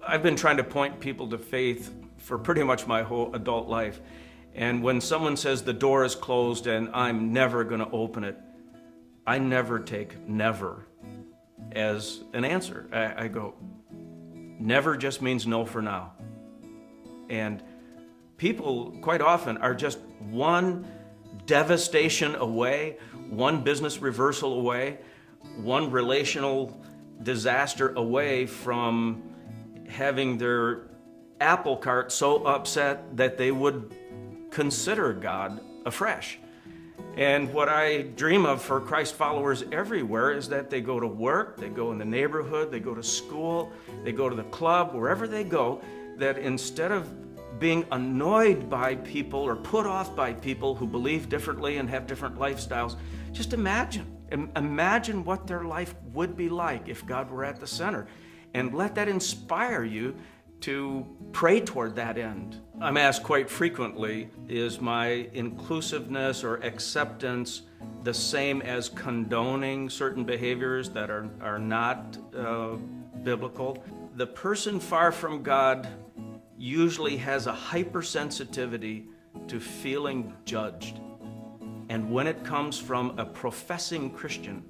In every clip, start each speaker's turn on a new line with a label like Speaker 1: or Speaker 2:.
Speaker 1: I've been trying to point people to faith for pretty much my whole adult life. And when someone says the door is closed and I'm never going to open it, I never take never as an answer. I go, never just means no for now. And people quite often are just one devastation away, one business reversal away, one relational disaster away from having their apple cart so upset that they would consider God afresh. And what I dream of for Christ followers everywhere is that they go to work, they go in the neighborhood, they go to school, they go to the club, wherever they go, that instead of being annoyed by people or put off by people who believe differently and have different lifestyles, just imagine what their life would be like if God were at the center, and let that inspire you to pray toward that end. I'm asked quite frequently, is my inclusiveness or acceptance the same as condoning certain behaviors that are not biblical? The person far from God usually has a hypersensitivity to feeling judged. And when it comes from a professing Christian,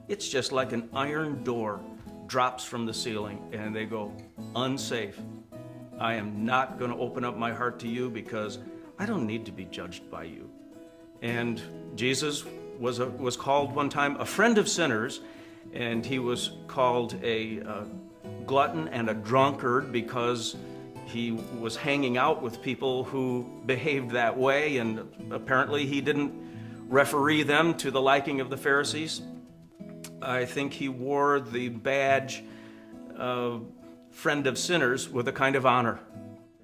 Speaker 1: it's just like an iron door drops from the ceiling and they go, unsafe. I am not going to open up my heart to you because I don't need to be judged by you. And Jesus was called one time a friend of sinners, and he was called a glutton and a drunkard because he was hanging out with people who behaved that way, and apparently he didn't referee them to the liking of the Pharisees. I think he wore the badge of friend of sinners with a kind of honor.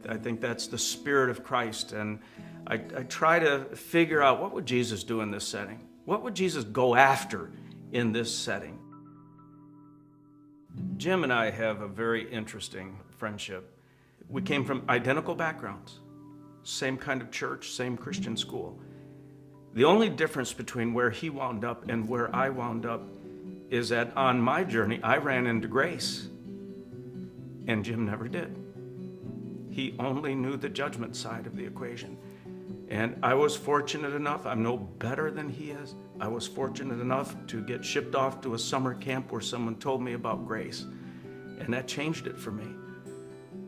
Speaker 1: I think that's the spirit of Christ, and I try to figure out, what would Jesus do in this setting? What would Jesus go after in this setting? Jim and I have a very interesting friendship. We came from identical backgrounds, same kind of church, same Christian school. The only difference between where he wound up and where I wound up is that on my journey, I ran into grace, and Jim never did. He only knew the judgment side of the equation. And I was fortunate enough, I'm no better than he is, I was fortunate enough to get shipped off to a summer camp where someone told me about grace. And that changed it for me.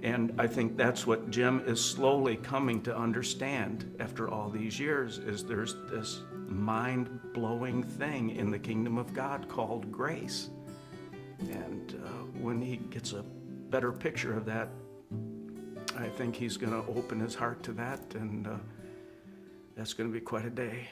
Speaker 1: And I think that's what Jim is slowly coming to understand after all these years, is there's this mind-blowing thing in the kingdom of God called grace. And when he gets a better picture of that, I think he's going to open his heart to that, and that's going to be quite a day.